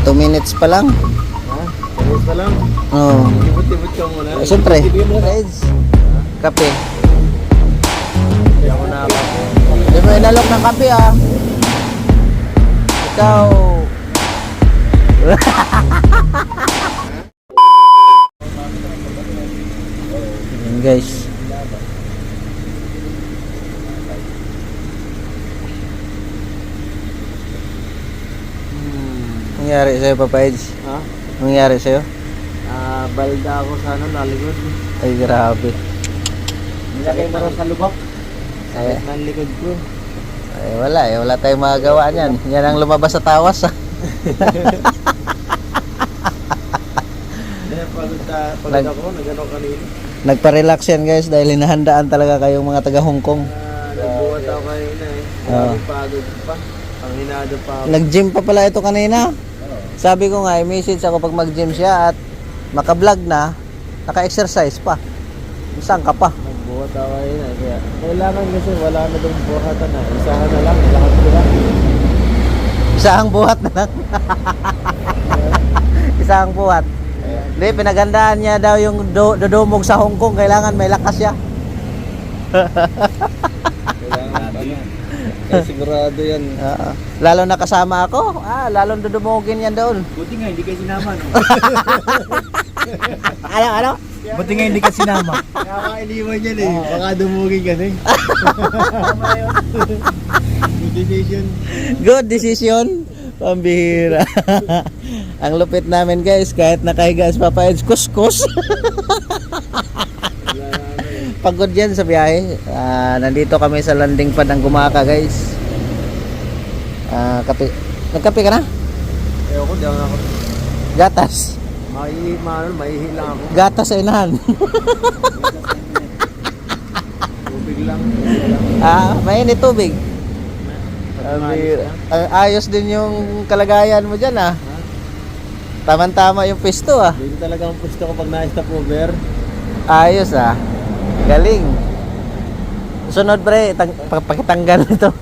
2 minutes pa lang. Ha? 2 minutes pa lang? Oo. Libot-libot ka muna. Siyempre. Guys, kape. Hindi ako nakakape. Di mo inalok ng kape ah. Ikaw. Ayan guys. Nangyari sa'yo, Papa Eds? Ha? Nangyari sa'yo? Balda ako sa nalikod. Ay, grabe. Nilagay mo rin sa lubak. Ay, Ng likod ko. ay, wala eh. Wala tayong magagawa niyan. Yan ang lumabas sa tawas ah. Pagod ako, nagano kanina. Nagpa-relax yan guys dahil hinahandaan talaga kayong mga taga Hong Kong. Nagbuhat ako kanina eh. Oo. Pagod pa. Ang hinado pa ako. Nag-gym pa pala ito kanina. Sabi ko nga, i-message ako pag mag-gym siya at maka-vlog na, naka-exercise pa. Saan ka pa? Nagbuhat ako kanina. Kaya kailangan kasi wala na dong buhatan na. Isahan na lang. Lahat ko lang. Isang buhat na lang. Isang buhat. Hindi, pinagandaan niya daw yung dudumog sa Hong Kong. Kailangan may lakas siya. Kailangan natin yan. Eh, sigurado yan. Lalo na kasama ako, lalong dudumogin yan doon. Buti nga hindi kayo sinama, no? Ano? Buti nga hindi ka sinama. Kaya kailiwan yan eh. Baka dumugin ka eh. Good decision. Good decision. Pambihira. Ang lupit namin guys, kahit nakahiga sa Papa Eds, kuskus. Pagod yan sa biyahe. Nandito kami sa landing pad ng Gumaka guys. Kape. Nagkape ka na? Eh ako, di ako nakakape. Gatas. Maihi lang ako. Gatas sa inahan. Tubig lang. Mainit tubig. Ayos din yung kalagayan mo dyan ah. Tama-tama yung pisto ah. Dito talaga ang pusto ko pag na-stop over. Ayos ah. Galing. Sunod pre, pakitanggal ito.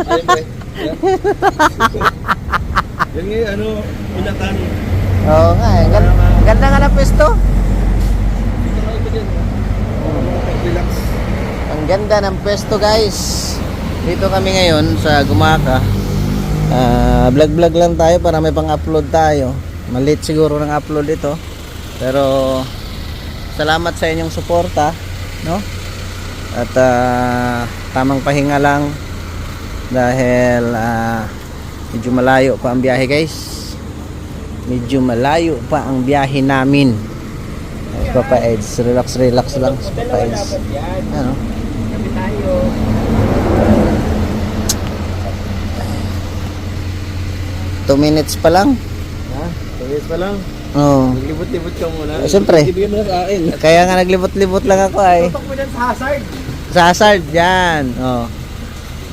Ayun pre. Yan nga ano, pinatan. Oo nga eh. Ganda nga ng pisto. Dito lang ito dyan. Relax. Ang ganda ng pwesto guys. Dito kami ngayon sa Gumaka. Vlog lang tayo para may pang-upload tayo. Malit siguro ng upload ito. Pero salamat sa inyong suporta, no? At tamang pahinga lang dahil medyo malayo pa ang biyahe guys. Medyo malayo pa ang biyahe namin. Papa Eds, relax lang sa Papa Eds. Ano? Kami tayo. 2 minutes pa lang. Ha? 2 minutes pa lang? Oo. Naglibot-libot ka muna. Siyempre. Ibigay mo na sa akin. Kaya nga naglibot-libot lang ako ay. Tutok mo dyan sa hazard. Sa hazard yan. Oh.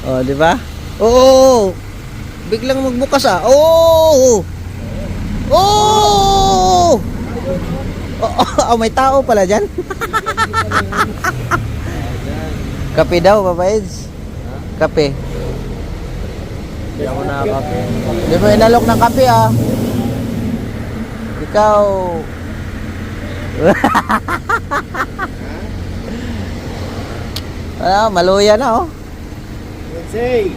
Oh, di ba? Oo. Biglang magbukas ah. Oo. Oo. Oh, may tao pala diyan. Kape daw, Papa Eds. Kape. Hindi ako nakakape. Di mo inalok ng kape ah. Ikaw. Maluya na oh. Say,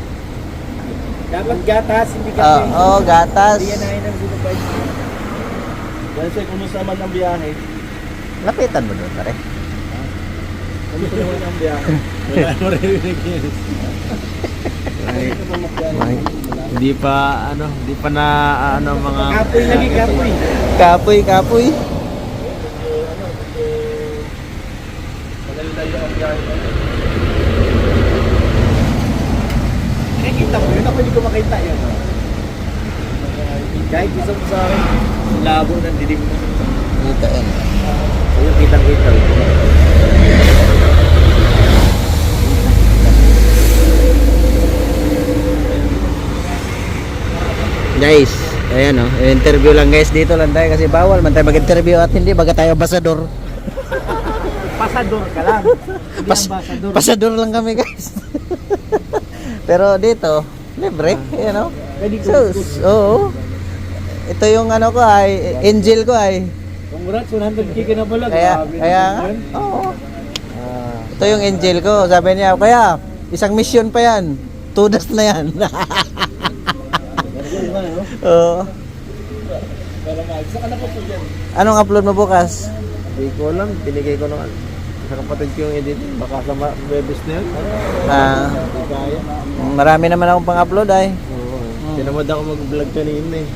dapat gatas, hindi kape. Oo, gatas. Hindi yan na ng sinubay. Say, kumusta naman ang biyahe? Lapitan mo doon, pare. Kumusta naman ang biyahe? Wala mo rin Hindi pa na mga kapoy lagi kapoy. Kapoy. Madali-dali ang biyahe. Nakikita mo yun, ako hindi ko makita yun. Kahit isa mo sa akin, labo ng dilim mo. Kita yan. Ayun, kitang-kita. Guys, ayan oh, interview lang guys, dito lang tayo kasi bawal man tayo mag-interview at hindi baga tayo basador. Pasador ka lang. Hindi ambasador. Pasador lang kami guys. Pero dito, libre, you know. Pwede ko. So, oo. ito yung ano ko ay, angel ko ay. Congrats, 100k ka na pala. Kaya, Grabe kaya, naman yun. oo. Ah, Ito yung angel ko. Sabi niya, kaya, isang mission pa yan. 2 days na yan. ganun ba, no? Oo. Pero isa ka na po dyan. Anong upload mo bukas? Hindi ko alam, binigay ko ng sa kapatid ko yung editing. Baka sa webis na yun. Ah, Hindi kaya. marami naman akong pang-upload ay. Oo. Tinamad ako mag-vlog kanina eh.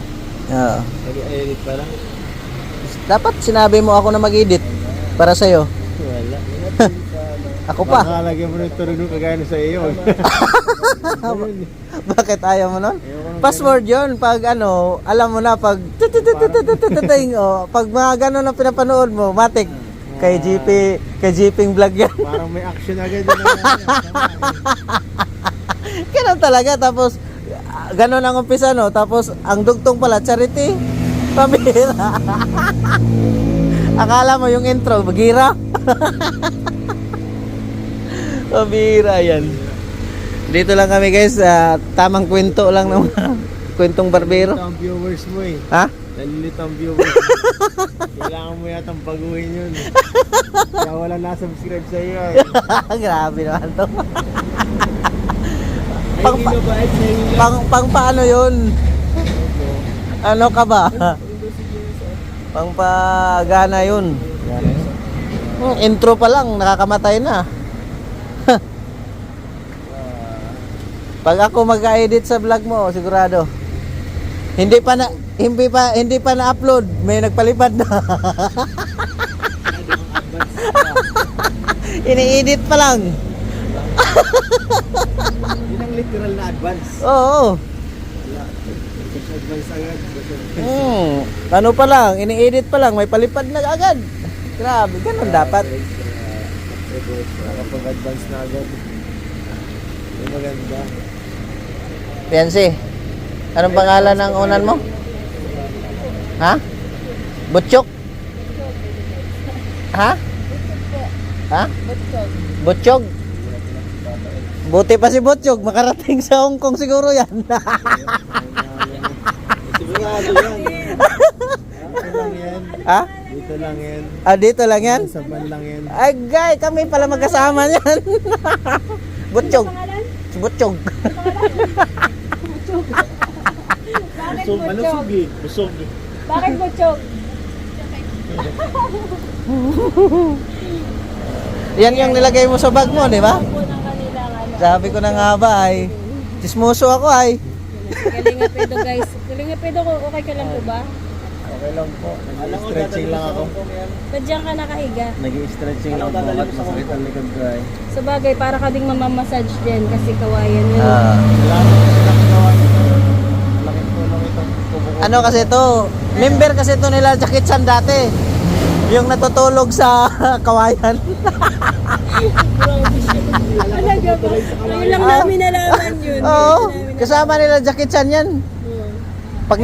Oo. Nag-edit pa lang. Dapat sinabi mo ako na mag-edit para sa'yo. Wala. Ako pa. Nakalagyan mo ng turino kagaya na sa iyo. Bakit ayaw mo nun? Password yun. Pag ano, alam mo na, pag pag mga ganun ang pinapanood mo, matik. Kay GPing vlog yan. Parang may action agad yun. Ganun talaga. Tapos, ganun ang umpisa, no? Tapos, ang dugtong pala, charity. Pabira. Akala mo yung intro, magira. Pabira yan. Dito lang kami guys, tamang kwento lang ng kwentong barbero. Nalilito ang viewers mo eh. Ha? Nalilito ang viewers mo. Kailangan mo yatang baguhin yun. Kaya wala na-subscribe sa iyo eh. Grabe naman to. Ay, gigabyte sa iyo. Pang paano yun? Ano ka ba? Pang pagana yun. Intro pa lang, nakakamatay na. Pag ako mag-edit sa vlog mo, sigurado. Hindi pa na-upload, may nagpalipad na. Ini-edit pa lang. Yun ang literal na advance. Oo. Advance agad. Ano pa lang, ini-edit pa lang, may palipad na agad. Grabe, ganun dapat. Nakapag-advance na agad. Yung maganda. Fiancé, anong pangalan ng unan mo? Ha? Butchok? Ha? Ha? Butchog? Buti pa si Butchog, makarating sa Hong Kong siguro yan. Sigurado yan. Dito lang yan. Ha? Dito lang yan. Ah, dito lang yan? Sa ban lang yan. Ay, guy, kami pala magkasama niyan. Butchog. Si Butchog. Bakit Busog, ano butchog? sugi? Busog. Bakit butchog? Yan yung nilagay mo sa bag mo, di ba? Po ng kanilang ano. Sabi ko na nga ba ay, chismoso ako ay. Kalingapedo guys. Kalingapedo ko, okay ka lang po ba? Okay lang po. Nag-stretching lang ako. Ba't diyan ka nakahiga? Nag-stretching lang po at masakit ang likod ko ay. Sa bagay, para ka ding mamamassage din kasi kawayan yun. Ah. Salamat sa nakagawa nito. Malaking tulong itong kubo ko. Ano kasi to, member kasi to nila Jackie Chan dati. Yung natutulog sa kawayan. Talaga ba? Ngayon lang namin nalaman yun. Oo, kasama nila Jackie Chan yan. Pag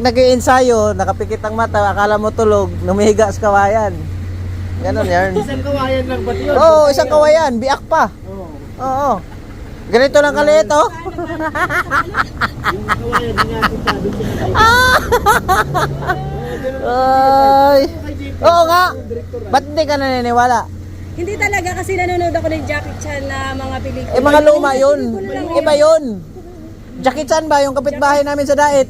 nag-iensayo, nakapikit ang mata, akala mo tulog, numihiga sa kawayan. Ganon yan. Isang kawayan lang ba yun? Oo, isang kawayan, biak pa. Oo. Oo. Ganito lang kaliit, oh. Yung kawayan din natin sabi siya. Ay. Oo nga. Ba't hindi ka naniniwala? Hindi talaga kasi nanonood ako ng Jackie Chan na mga pelikula. Eh, mga luma yun. Iba yun. Jackie Chan ba yung kapitbahay namin sa Dait?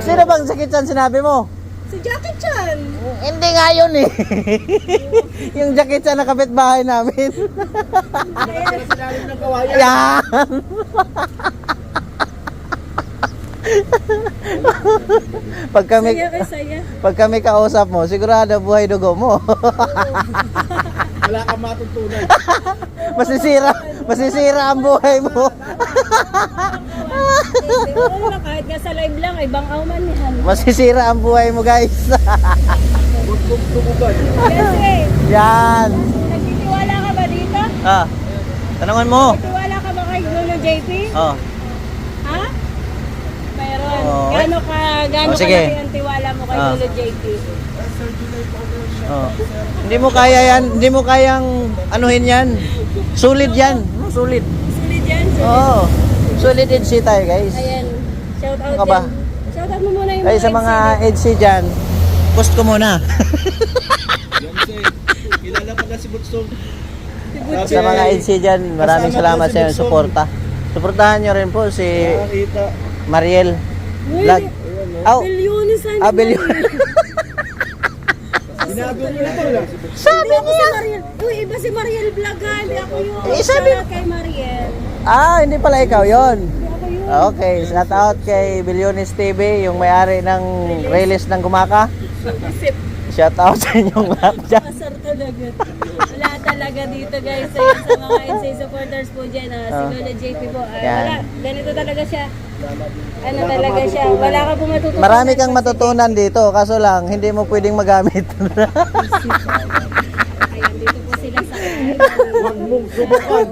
Sino bang Jackie Chan sinabi mo? Si Jackie Chan. Hindi nga yun eh. Yung Jackie Chan na kapitbahay namin. Sinalim ng kawayan. Yan. Saya. Pag kami kausap mo, sigurado buhay dugo mo. Wala kang matutunan. Masisira ang buhay mo. Oo naman, kahit nga sa live lang, ay bangaw man yan. Masisira ang buhay mo, guys. Tumugan. Kasi, Yan. nagtitiwala ka ba dito? Ah. Tanungan mo. Nagtitiwala ka ba kay Lolo JP? Oh. Ha? Mayroon. Oo. Gaano Oh, sige. kalaki ang tiwala mo kay Ah. Lolo JP? Oh. Hindi mo kaya yan, hindi mo kayang anuhin yan. Solid yan. Solid. Sulit yan. Sulit. Oo. Solid EDC tayo guys. Ayan. Shout out Ano ka ba? dyan. Shout out mo muna yung Ay sa mga EDC dyan, post ko muna. Yan sir. Kilala pa na si Butsong. Sa mga EDC dyan, maraming salamat sa inyong suporta. Suportahan nyo rin po si Nakakita. Mariel Uy, Vlog. Oh, Bilyones ang Bilyon. Binago mo na to lang. Sabi ko si Mariel. Uy, iba si Mariel Vlog ha. Hindi ako yun. Eh, sabi- Shout out kay Mariel. Hindi pala ikaw yon. Hindi ako yun. Okay, shout out kay Bilyones TV, yung may-ari ng release ng Gumaka. Isip. Shout out sa inyong lahat dyan. Pasar talaga. Wala talaga dito guys. Ayan, sa mga NC supporters po dyan. Si Lola JP po. Yan. Wala. Ganito talaga siya. Ano talaga siya. Wala ka po matutunan. Marami kang matutunan dito, kaso lang, hindi mo pwedeng magamit. Ayan, dito po sila sa Huwag mong subukan.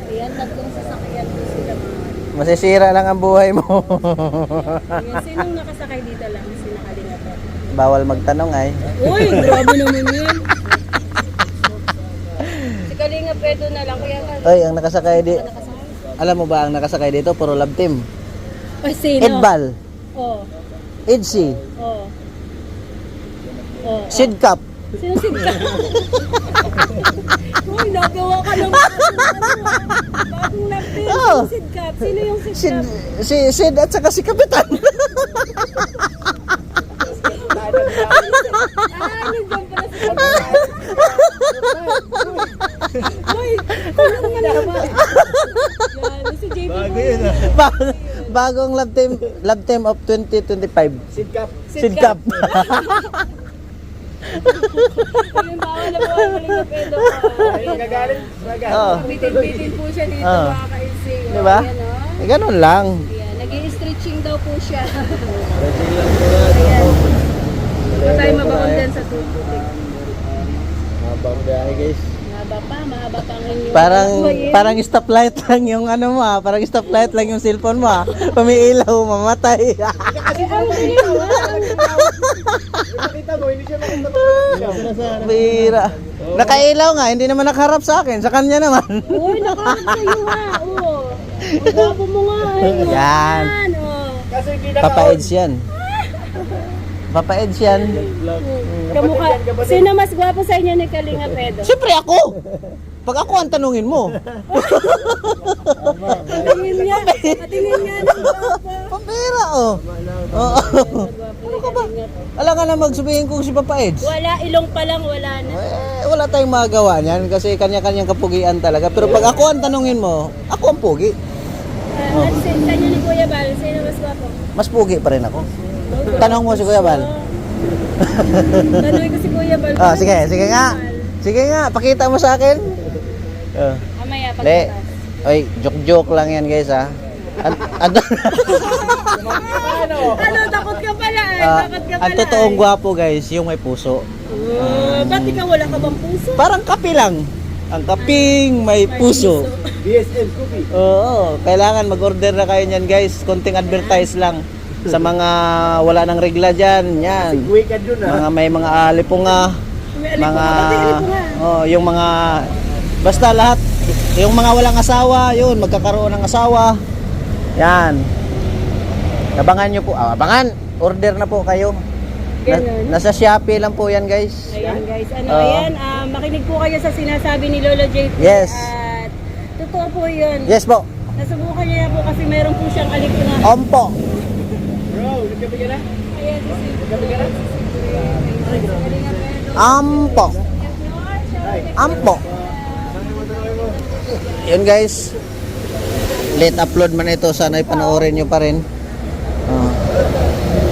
Ayan, tatlong sasakyan po sila. Masisira lang ang buhay mo. Ayan, sinong nakasakay dito lang? Si Nakalinga po. Bawal magtanong ay. Uy, grabe naman yun. Si Kalinga Pedro na lang. Kaya ka Oy, ang nakasakay di nakasakay. alam mo ba ang nakasakay dito? Puro love team. Ay, sino? Edbal, Oh. Edsi, Oh. Oh. Sidcap. Sino si Uy, nagawa ka ng bagong lapin. Oh. Sino Sidcap? Sino yung Sid, Sidcap? Sid at saka si Kapitan. Nandiyan pala si Sidcap. Uy, tulong mo naman. Yan, si JP Bago po. yun ah. Bagong love team of 2025. Sidcap. Sidcap. Ayun, bawal na bawal mo rin Pedro. Ay, nagagalit. Oh. Bitin-bitin po siya dito, Oh. mga ka-NC. Oh, Diba? ayan, oh. Ganun lang. Ayan, nag-i-stretching daw po siya. Stretching lang po yan. Ayan. Hindi tayo mabangon dyan sa tubig. Habang biyahe guys. Mahaba pa ang inyong Parang stoplight lang yung ano mo parang stoplight lang yung cellphone mo Pumiilaw, mamatay. Ay, ang galing mo. Nakita mo, hindi siya makapatulog. Bira. Nakailaw nga, hindi naman nakaharap sa akin, sa kanya naman. Uy, nakarap sa'yo ha. Oo. Ang gwapo mo nga. Ay, Yan. Oh. Kasi hindi Papa-Eds yan. Papa-Eds yan. Kamukha. Sino mas gwapo sa inyo ni Kalinga Pedro? Siyempre ako. Pag ako ang tanungin mo. Patingin niya. Patingin niya ng gwapo. Pambira oh. Oo. Ano ka ba? Alam ka na magsabihin kung si Papa-Eds. Wala, ilong pa lang, wala na. Wala tayong magawa niyan kasi kanya-kanyang kapugian talaga. Pero pag ako ang tanungin mo, ako ang pugi. At sa inyo ni Kuya Bal, sino mas gwapo? Mas pugi pa rin ako. Tanong mo si Kuya Bal. Tanungin ko si Kuya Bal. Sige nga. Sige nga, pakita mo sa akin. Amaya, Le. pagkatas. Oy, joke lang yan guys ha. Ano, takot ka pala eh. Takot ka pala. Ang totoong gwapo guys, yung may puso. Ba't ikaw wala ka bang puso? Parang kape lang. Ang kaping may puso. BSM Cookie. Oo, kailangan mag-order na kayo niyan guys. Konting advertise lang. Sa mga wala ng regla dyan, yan. Sigway ka dun ah. May mga alipunga, May mga alipunga. yung mga basta lahat, yung mga walang asawa, yun, magkakaroon ng asawa. Yan. Abangan nyo po. Abangan. Order na po kayo. Ganun. Nasa Shopee lang po yan guys. Ayan guys, ano Oo. ayan, makinig po kayo sa sinasabi ni Lolo JP. Yes. At totoo po yun. Yes po. Nasubukan niya po kasi meron po siyang alipunga. Ompo. Bro, nagkabi ka na? Ayan, Nagkabi ka na? Ampo. Ampo. Yun guys. Late upload man ito. Sana ipanoorin nyo pa rin.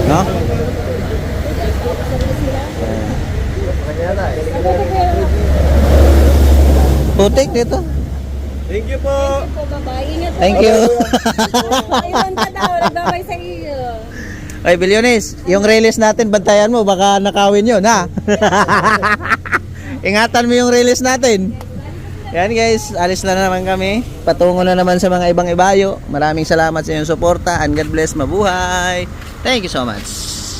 No? Putik dito. Thank you po. po, bye-bye. Ingat po. Thank you. Ayun ka daw, nagbabay sa iyo. Ay, Bilyones, yung release natin, bantayan mo, baka nakawin yun, ha? Ingatan mo yung release natin. Yan guys, alis na naman kami. Patungo na naman sa mga ibang ibayo. Maraming salamat sa inyong suporta and God bless, mabuhay. Thank you so much.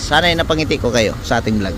Sana napangiti ko kayo sa ating vlog.